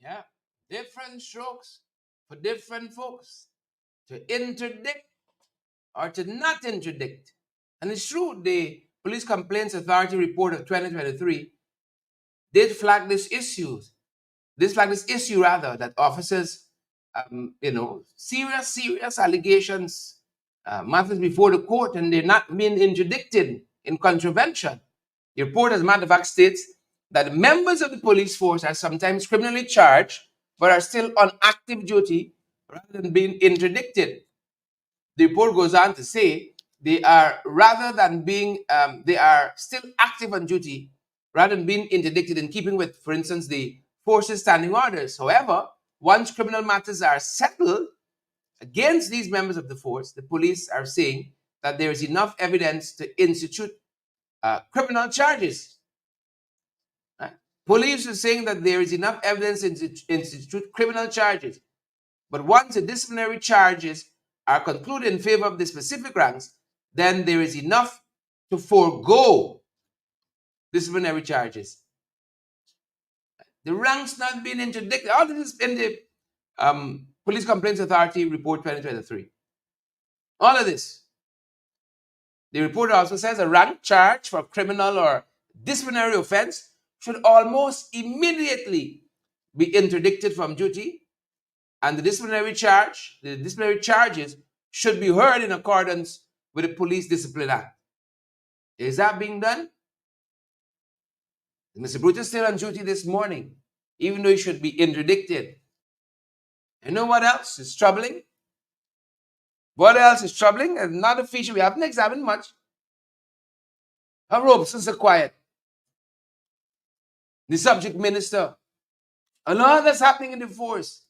Yeah, different strokes for different folks. To interdict or to not interdict. And it's true, the Police Complaints Authority report of 2023 did flag this issue. That officers, serious allegations, matters before the court, and they're not being interdicted in contravention. The report, as a matter of fact, states that members of the police force are sometimes criminally charged but are still on active duty rather than being interdicted. The report goes on to say they are still active on duty rather than being interdicted, in keeping with, for instance, the force's standing orders. However, once criminal matters are settled against these members of the force, the police are saying that there is enough evidence to institute criminal charges. Police are saying that there is enough evidence to institute criminal charges. But once the disciplinary charges are concluded in favor of the specific ranks, then there is enough to forego disciplinary charges. The ranks not being interdicted. All this is in the Police Complaints Authority Report 2023. All of this. The report also says a rank charge for criminal or disciplinary offense should almost immediately be interdicted from duty, and the disciplinary charges should be heard in accordance with the Police Discipline Act. Is that being done? Mr. Brutus still on duty this morning, even though he should be interdicted. You know what else is troubling? What else is troubling? Another feature we haven't examined much. Her Robesons are quiet. The subject minister. A lot that's happening in the force.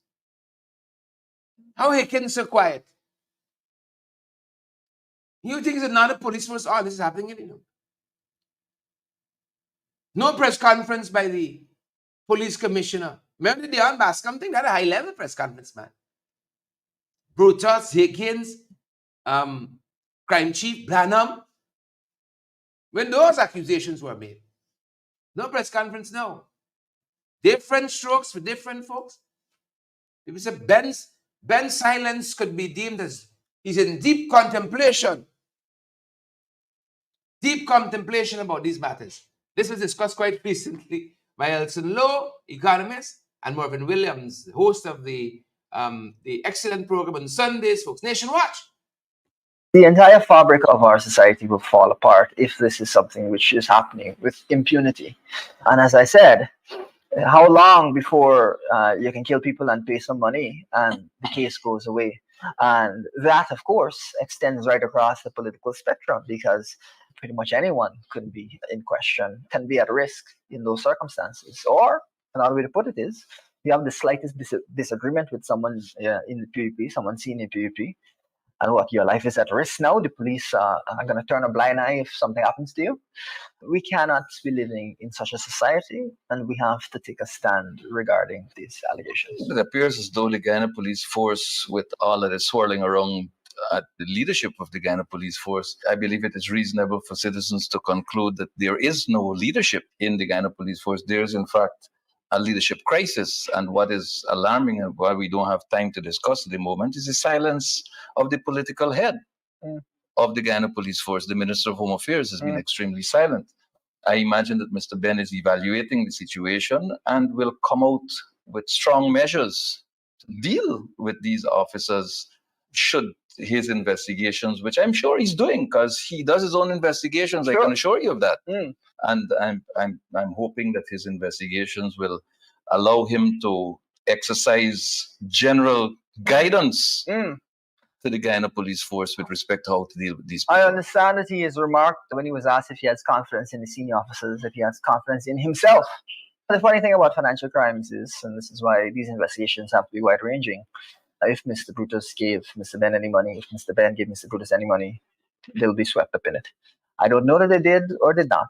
How Hickins so quiet? You think it's another police force? Oh, this is happening, you know. No press conference by the police commissioner. Remember the Dion Bascom thing? That a high-level press conference, man. Brutus, Higgins, crime chief, Branham. When those accusations were made. No press conference, no. Different strokes for different folks. If you say Ben's silence could be deemed as he's in deep contemplation. Deep contemplation about these matters. This was discussed quite recently by Elson Lowe, economist, and Marvin Williams, the host of the excellent program on Sundays, Folks Nation Watch. The entire fabric of our society will fall apart if this is something which is happening with impunity. And as I said, how long before you can kill people and pay some money and the case goes away? And that, of course, extends right across the political spectrum, because pretty much anyone could be in question, can be at risk in those circumstances. Or another way to put it is, you have the slightest disagreement with someone in the PvP, someone seen in PvP, and what, your life is at risk now? The police are going to turn a blind eye if something happens to you? We cannot be living in such a society, and we have to take a stand regarding these allegations. It appears as though the Guyana Police Force, with all that is swirling around at the leadership of the Guyana Police Force, I believe it is reasonable for citizens to conclude that there is no leadership in the Guyana Police Force. There is, in fact, a leadership crisis. And what is alarming, and why we don't have time to discuss at the moment, is the silence of the political head of the Guyana Police Force. The Minister of Home Affairs has been extremely silent. I imagine that Mr. Ben is evaluating the situation and will come out with strong measures to deal with these officers should his investigations, which I'm sure he's doing because he does his own investigations. Sure. I can assure you of that. And I'm hoping that his investigations will allow him to exercise general guidance to the Guyana Police Force with respect to how to deal with these people. I understand that he has remarked when he was asked if he has confidence in the senior officers, that he has confidence in himself. The funny thing about financial crimes is, and this is why these investigations have to be wide-ranging, if Mr. Brutus gave Mr. Ben any money, if Mr. Ben gave Mr. Brutus any money, they'll be swept up in it. I don't know that they did or did not,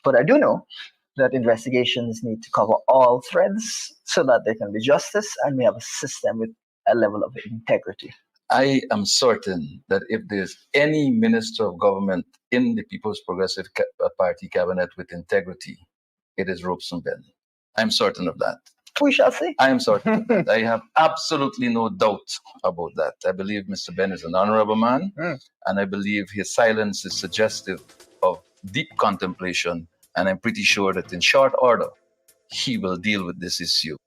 but I do know that investigations need to cover all threads so that there can be justice and we have a system with a level of integrity. I am certain that if there's any minister of government in the People's Progressive Party cabinet with integrity, it is Robeson Ben. I'm certain of that. We shall see. I am certain of that. I have absolutely no doubt about that. I believe Mr. Ben is an honorable man, and I believe his silence is suggestive of deep contemplation, and I'm pretty sure that in short order, he will deal with this issue.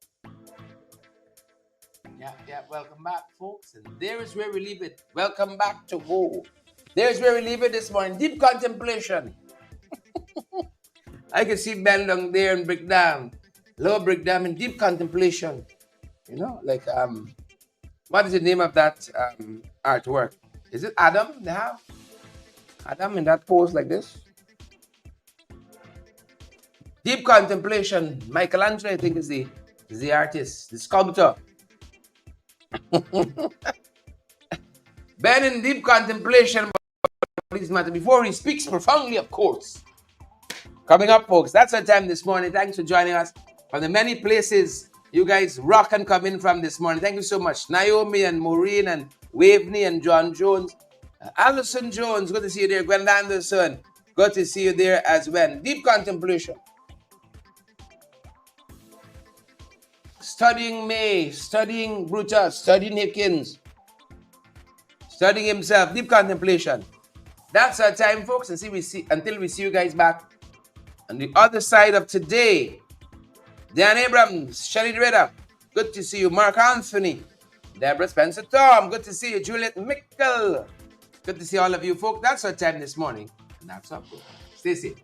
Yeah, welcome back, folks. And there is where we leave it. Welcome back to Go. There's where we leave it this morning. Deep contemplation. I can see Ben down there and break down. Low break down in deep contemplation. You know, like, what is the name of that artwork? Is it Adam they have? Adam in that pose like this? Deep contemplation. Michelangelo, I think, is the artist, the sculptor. Ben in deep contemplation about this matter before he speaks profoundly, of course. Coming up, folks, that's our time this morning. Thanks for joining us from the many places you guys rock and come in from this morning. Thank you so much. Naomi and Maureen and Waveney and John Jones. Allison Jones, good to see you there. Gwen Anderson, good to see you there as well. Deep contemplation. Studying May, studying Brutus, studying Hickins, studying himself, deep contemplation. That's our time, folks. And until we see you guys back on the other side of today. Dan Abrams, Shelley Redder, good to see you. Mark Anthony, Deborah Spencer Tom, good to see you. Juliet Mickle, good to see all of you, folks. That's our time this morning. And that's our program. Stay safe.